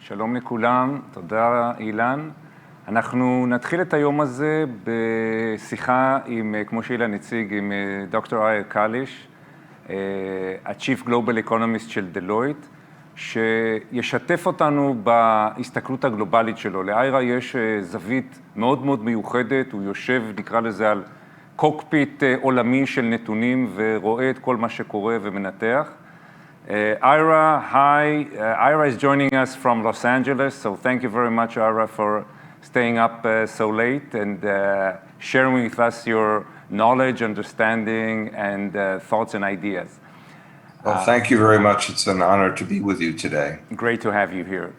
שלום לכולם, תודה אילן. אנחנו נתחיל את היום הזה בשיחה עם, כמו שאילן הציג, עם דוקטור קליש, ה-Chief Global Economist של Deloitte, שישתף אותנו בהסתכלות הגלובלית שלו. לאיירה יש זווית מאוד מאוד מיוחדת, הוא יושב, נקרא לזה, על קוקפיט עולמי של נתונים ורואה את כל מה שקורה ומנתח. Ira, hi. Ira is joining us from Los Angeles, so thank you very much, Ira, for staying up so late and sharing with us your knowledge, understanding, and thoughts and ideas. Well, thank you very much. It's an honor to be with you today. Great to have you here.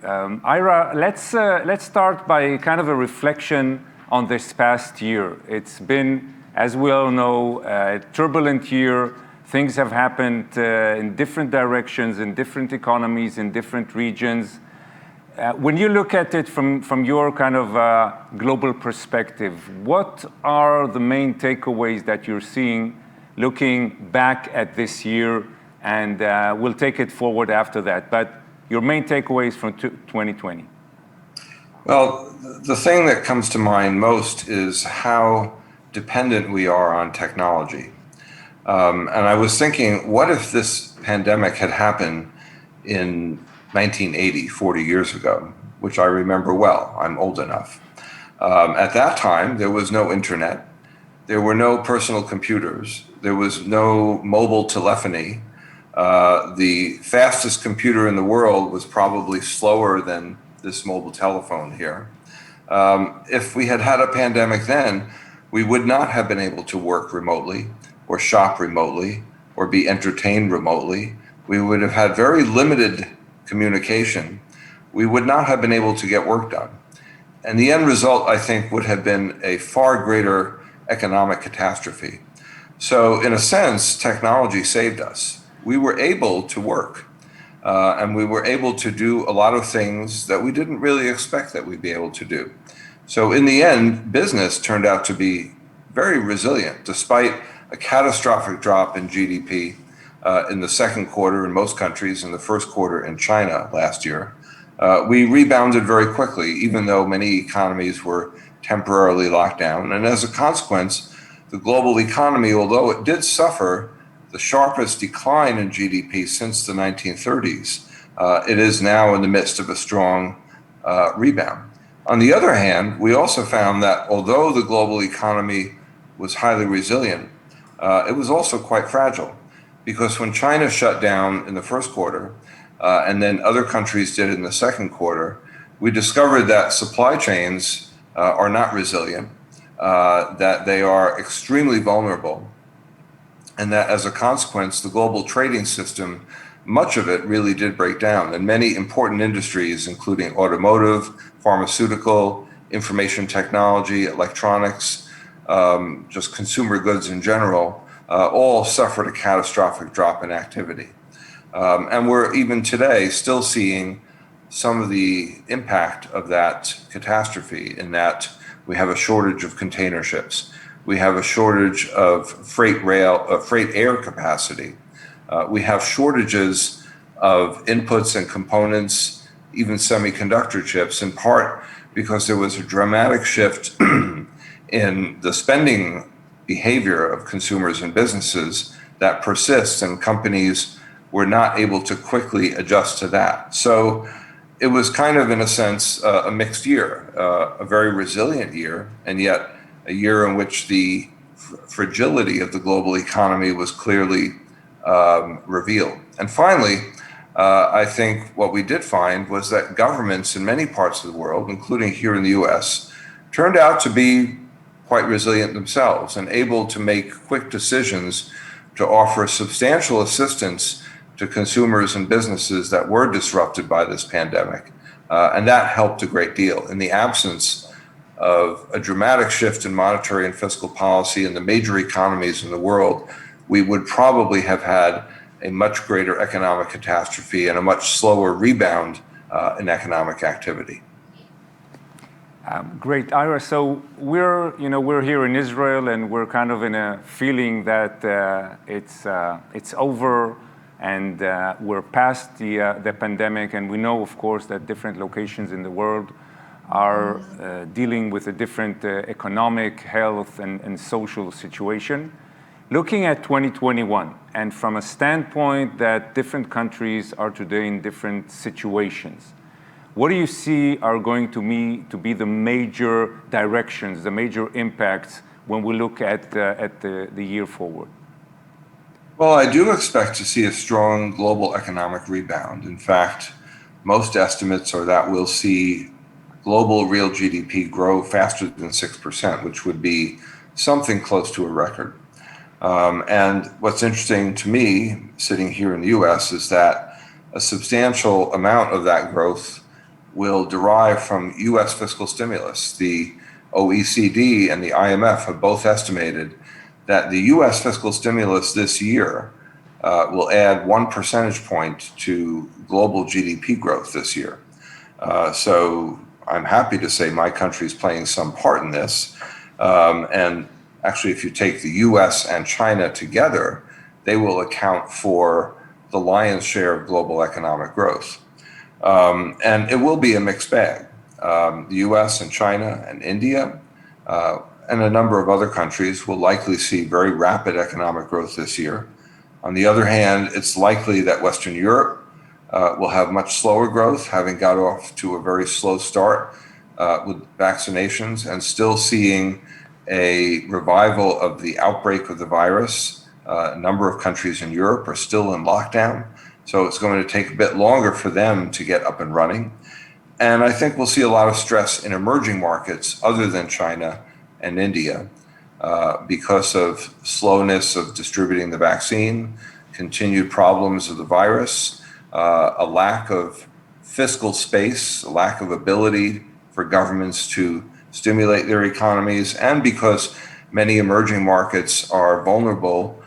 Ira, let's start by kind of a reflection on this past year. It's been, as we all know, a turbulent year. Things have happened in different directions, in different economies, in different regions. When you look at it from your kind of global perspective, what are the main takeaways that you're seeing looking back at this year? And we'll take it forward after that. But your main takeaways from 2020. Well, the thing that comes to mind most is how dependent we are on technology. And I was thinking, what if this pandemic had happened in 1980, 40 years ago, which I remember well, I'm old enough. At that time, there was no internet, there were no personal computers, there was no mobile telephony. The fastest computer in the world was probably slower than this mobile telephone here. If we had had a pandemic then, we would not have been able to work remotely, or shop remotely, or be entertained remotely. We would have had very limited communication. We would not have been able to get work done. And the end result, I think, would have been a far greater economic catastrophe. So in a sense, technology saved us. We were able to work, and we were able to do a lot of things that we didn't really expect that we'd be able to do. So in the end, business turned out to be very resilient, despite a catastrophic drop in GDP in the second quarter in most countries, in the first quarter in China last year. We rebounded very quickly, even though many economies were temporarily locked down. And as a consequence, the global economy, although it did suffer the sharpest decline in GDP since the 1930s, it is now in the midst of a strong rebound. On the other hand, we also found that although the global economy was highly resilient, it was also quite fragile, because when China shut down in the first quarter, and then other countries did in the second quarter, we discovered that supply chains are not resilient, that they are extremely vulnerable, and that as a consequence, the global trading system, much of it really did break down. And many important industries, including automotive, pharmaceutical, information technology, electronics, just consumer goods in general, all suffered a catastrophic drop in activity. And we're even today still seeing some of the impact of that catastrophe, in that we have a shortage of container ships. We have a shortage of freight air capacity. We have shortages of inputs and components, even semiconductor chips, in part because there was a dramatic shift in the spending behavior of consumers and businesses that persists, and companies were not able to quickly adjust to that. So it was kind of, in a sense, a mixed year, a very resilient year, and yet a year in which the fragility of the global economy was clearly revealed. And finally, I think what we did find was that governments in many parts of the world, including here in the US, turned out to be quite resilient themselves and able to make quick decisions to offer substantial assistance to consumers and businesses that were disrupted by this pandemic. And that helped a great deal. In the absence of a dramatic shift in monetary and fiscal policy in the major economies in the world, we would probably have had a much greater economic catastrophe and a much slower rebound in economic activity. Great, Ira. So we're here in Israel, and we're kind of in a feeling that it's over, and we're past the pandemic, and we know, of course, that different locations in the world are dealing with a different economic, health, and social situation. Looking at 2021, and from a standpoint that different countries are today in different situations, what do you see are going to be the major directions, the major impacts when we look at the year forward? Well, I do expect to see a strong global economic rebound. In fact, most estimates are that we'll see global real GDP grow faster than 6%, which would be something close to a record. And what's interesting to me, sitting here in the US, is that a substantial amount of that growth will derive from US fiscal stimulus. The OECD and the IMF have both estimated that the US fiscal stimulus this year will add 1 percentage point to global GDP growth this year. So I'm happy to say my country is playing some part in this. And actually, if you take the US and China together, they will account for the lion's share of global economic growth. And it will be a mixed bag. The US and China and India and a number of other countries will likely see very rapid economic growth this year. On the other hand, it's likely that Western Europe will have much slower growth, having got off to a very slow start with vaccinations and still seeing a revival of the outbreak of the virus. A number of countries in Europe are still in lockdown, so it's going to take a bit longer for them to get up and running. And I think we'll see a lot of stress in emerging markets other than China and India because of slowness of distributing the vaccine, continued problems of the virus, a lack of fiscal space, a lack of ability for governments to stimulate their economies, and because many emerging markets are vulnerable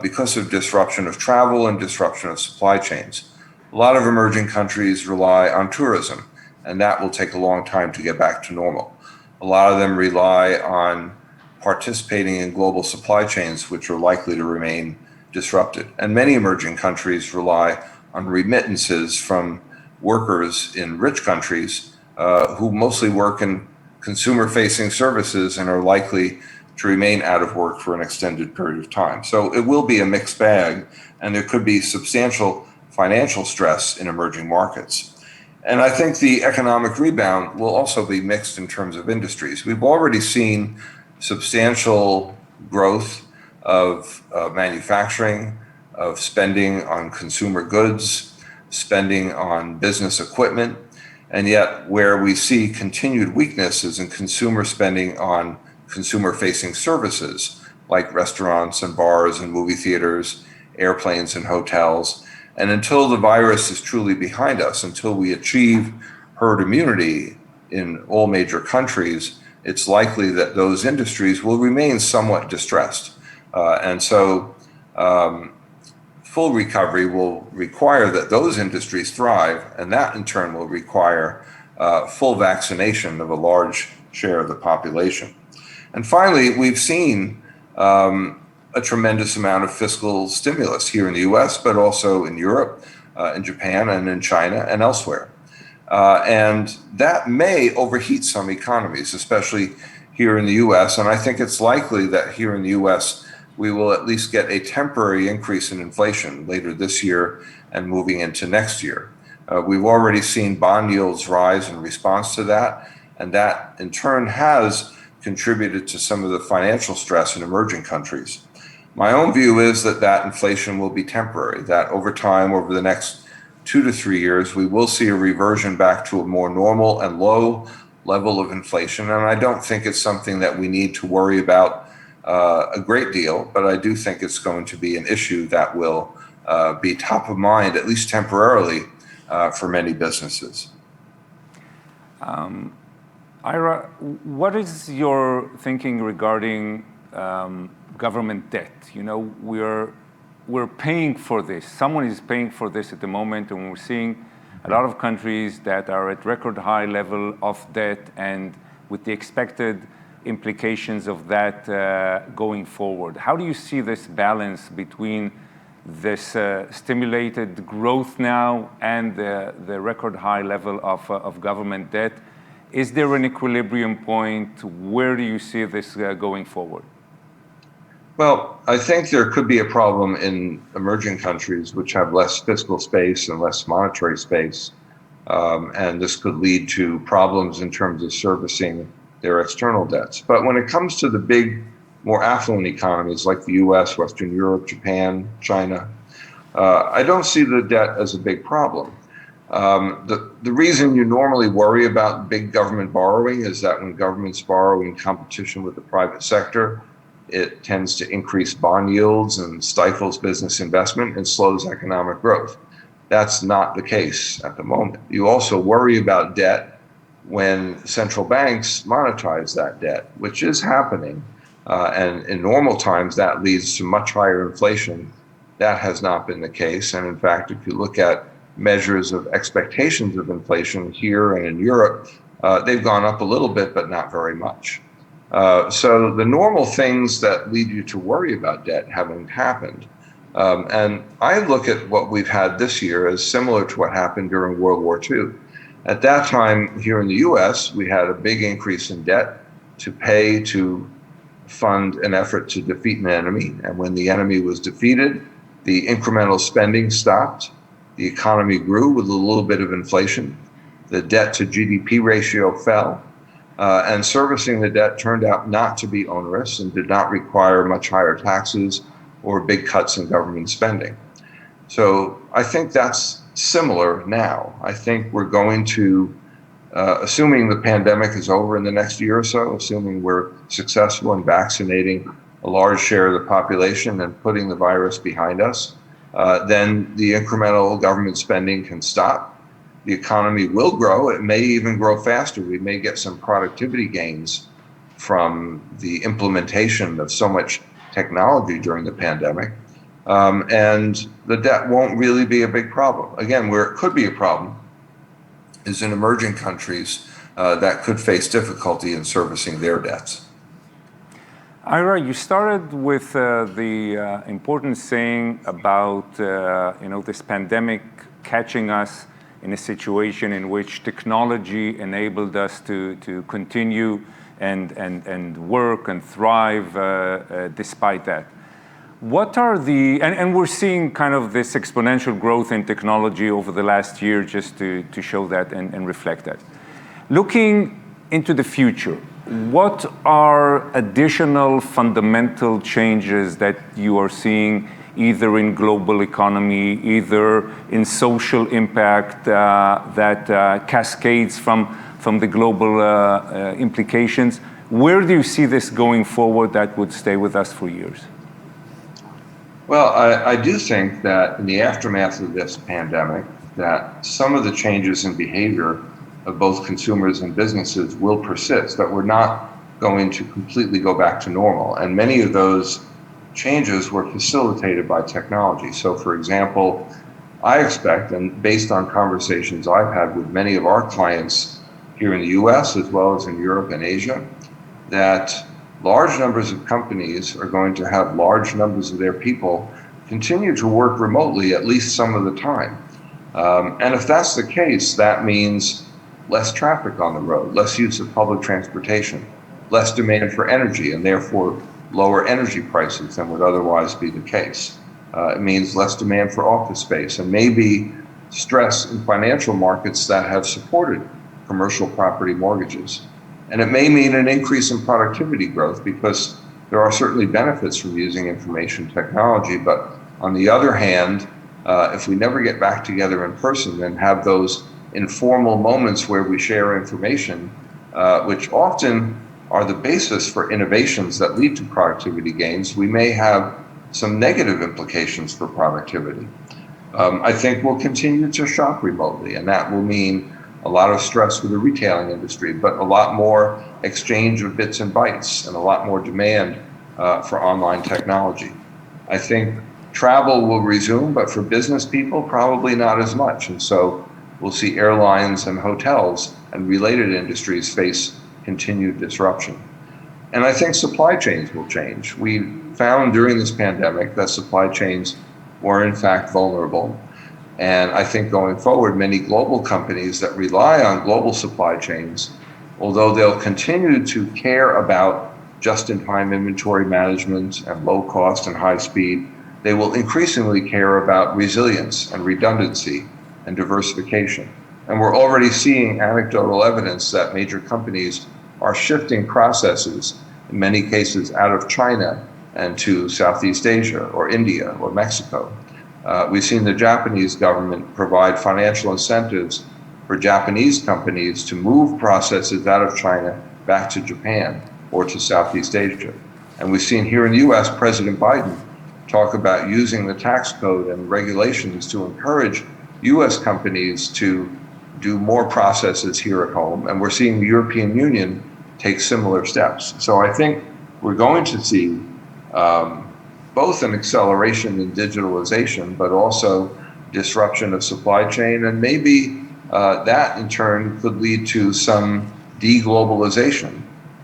because of disruption of travel and disruption of supply chains. A lot of emerging countries rely on tourism, and that will take a long time to get back to normal. A lot of them rely on participating in global supply chains, which are likely to remain disrupted. And many emerging countries rely on remittances from workers in rich countries who mostly work in consumer-facing services and are likely to remain out of work for an extended period of time. So it will be a mixed bag, and there could be substantial financial stress in emerging markets. And I think the economic rebound will also be mixed in terms of industries. We've already seen substantial growth of manufacturing, of spending on consumer goods, spending on business equipment, and yet where we see continued weakness is in consumer spending on consumer-facing services like restaurants and bars and movie theaters, airplanes and hotels. And until the virus is truly behind us, until we achieve herd immunity in all major countries, it's likely that those industries will remain somewhat distressed. And so full recovery will require that those industries thrive, and that in turn will require full vaccination of a large share of the population. And finally, we've seen a tremendous amount of fiscal stimulus here in the US, but also in Europe, in Japan, and in China, and elsewhere. And that may overheat some economies, especially here in the US. And I think it's likely that here in the US, we will at least get a temporary increase in inflation later this year and moving into next year. We've already seen bond yields rise in response to that, and that in turn has contributed to some of the financial stress in emerging countries. My own view is that that inflation will be temporary, that over time, over the next 2 to 3 years, we will see a reversion back to a more normal and low level of inflation. And I don't think it's something that we need to worry about a great deal, but I do think it's going to be an issue that will be top of mind, at least temporarily, for many businesses. Ira, what is your thinking regarding government debt? You know, we're paying for this. Someone is paying for this at the moment, and we're seeing a lot of countries that are at record high level of debt, and with the expected implications of that going forward. How do you see this balance between this stimulated growth now and the record high level of government debt. Is there an equilibrium point? Where do you see this going forward? Well, I think there could be a problem in emerging countries which have less fiscal space and less monetary space. And this could lead to problems in terms of servicing their external debts. But when it comes to the big, more affluent economies like the US, Western Europe, Japan, China, I don't see the debt as a big problem. The reason you normally worry about big government borrowing is that when governments borrow in competition with the private sector, it tends to increase bond yields and stifles business investment and slows economic growth. That's not the case at the moment. You also worry about debt when central banks monetize that debt, which is happening. And in normal times, that leads to much higher inflation. That has not been the case. And in fact, if you look at measures of expectations of inflation here and in Europe, they've gone up a little bit, but not very much. So the normal things that lead you to worry about debt haven't happened. And I look at what we've had this year as similar to what happened during World War II. At that time, here in the US, we had a big increase in debt to pay to fund an effort to defeat an enemy. And when the enemy was defeated, the incremental spending stopped. The economy grew with a little bit of inflation. The debt to GDP ratio fell. And servicing the debt turned out not to be onerous and did not require much higher taxes or big cuts in government spending. So I think that's similar now. I think we're going to, assuming the pandemic is over in the next year or so, assuming we're successful in vaccinating a large share of the population and putting the virus behind us, then the incremental government spending can stop. The economy will grow. It may even grow faster. We may get some productivity gains from the implementation of so much technology during the pandemic. And the debt won't really be a big problem. Again, where it could be a problem is in emerging countries that could face difficulty in servicing their debts. Ira, you started with the important saying about this pandemic catching us in a situation in which technology enabled us to continue and work and thrive despite that. What are and we're seeing kind of this exponential growth in technology over the last year just to show that and reflect that. Looking into the future, what are additional fundamental changes that you are seeing either in global economy, either in social impact that cascades from the global implications? Where do you see this going forward that would stay with us for years? Well, I do think that in the aftermath of this pandemic, that some of the changes in behavior of both consumers and businesses will persist, that we're not going to completely go back to normal. And many of those changes were facilitated by technology. So for example, I expect, and based on conversations I've had with many of our clients here in the US as well as in Europe and Asia, that large numbers of companies are going to have large numbers of their people continue to work remotely at least some of the time. And if that's the case, that means less traffic on the road, less use of public transportation, less demand for energy, and therefore lower energy prices than would otherwise be the case. It means less demand for office space and maybe stress in financial markets that have supported commercial property mortgages. And it may mean an increase in productivity growth because there are certainly benefits from using information technology. But on the other hand, if we never get back together in person and have those informal moments where we share information, which often are the basis for innovations that lead to productivity gains, we may have some negative implications for productivity. I think we'll continue to shop remotely, and that will mean a lot of stress for the retailing industry, but a lot more exchange of bits and bytes and a lot more demand for online technology. I think travel will resume, but for business people, probably not as much. And so we'll see airlines and hotels and related industries face continued disruption. And I think supply chains will change. We found during this pandemic that supply chains were in fact vulnerable. And I think going forward, many global companies that rely on global supply chains, although they'll continue to care about just-in-time inventory management and low cost and high speed, they will increasingly care about resilience and redundancy and diversification. And we're already seeing anecdotal evidence that major companies are shifting processes, in many cases out of China and to Southeast Asia or India or Mexico. We've seen the Japanese government provide financial incentives for Japanese companies to move processes out of China back to Japan or to Southeast Asia. And we've seen here in the US, President Biden talk about using the tax code and regulations to encourage US companies to do more processes here at home. And we're seeing the European Union take similar steps. So I think we're going to see both an acceleration in digitalization, but also disruption of supply chain. And maybe that in turn could lead to some deglobalization.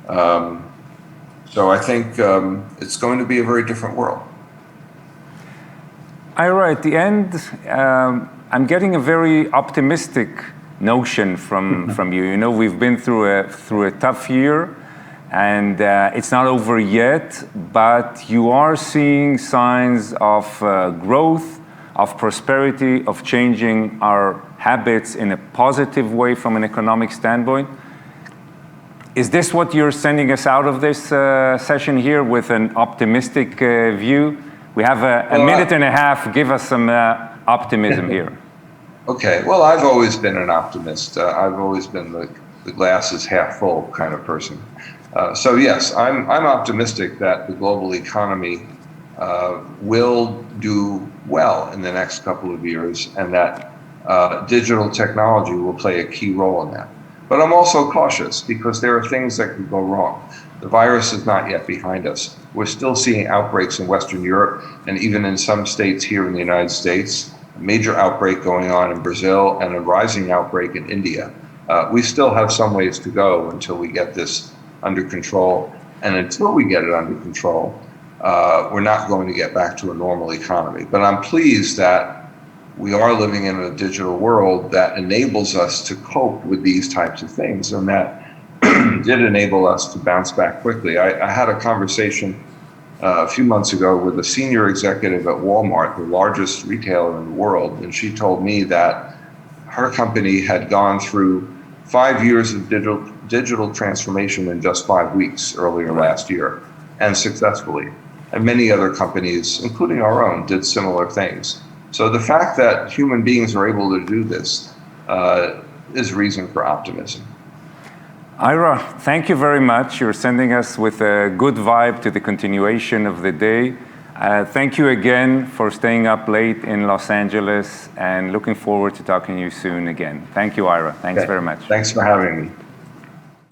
So I think it's going to be a very different world. Ira, at the end, I'm getting a very optimistic notion from you. You know, we've been through a tough year, and it's not over yet, but you are seeing signs of growth, of prosperity, of changing our habits in a positive way from an economic standpoint. Is this what you're sending us out of this session here, with an optimistic view? We have a minute and a half. Give us some optimism here. Okay, well, I've always been an optimist. I've always been the glass is half full kind of person. So yes, I'm optimistic that the global economy will do well in the next couple of years, and that digital technology will play a key role in that. But I'm also cautious because there are things that could go wrong. The virus is not yet behind us. We're still seeing outbreaks in Western Europe, and even in some states here in the United States, a major outbreak going on in Brazil and a rising outbreak in India. We still have some ways to go until we get this under control. And until we get it under control, we're not going to get back to a normal economy. But I'm pleased that we are living in a digital world that enables us to cope with these types of things, and that did enable us to bounce back quickly. I had a conversation a few months ago with a senior executive at Walmart, the largest retailer in the world, and she told me that her company had gone through 5 years of digital transformation in just 5 weeks earlier last year, and successfully. And many other companies, including our own, did similar things. So the fact that human beings are able to do this is reason for optimism. Ira, thank you very much. You're sending us with a good vibe to the continuation of the day. Thank you again for staying up late in Los Angeles, and looking forward to talking to you soon again. Thank you, Ira. Thanks very much. Thanks for having me.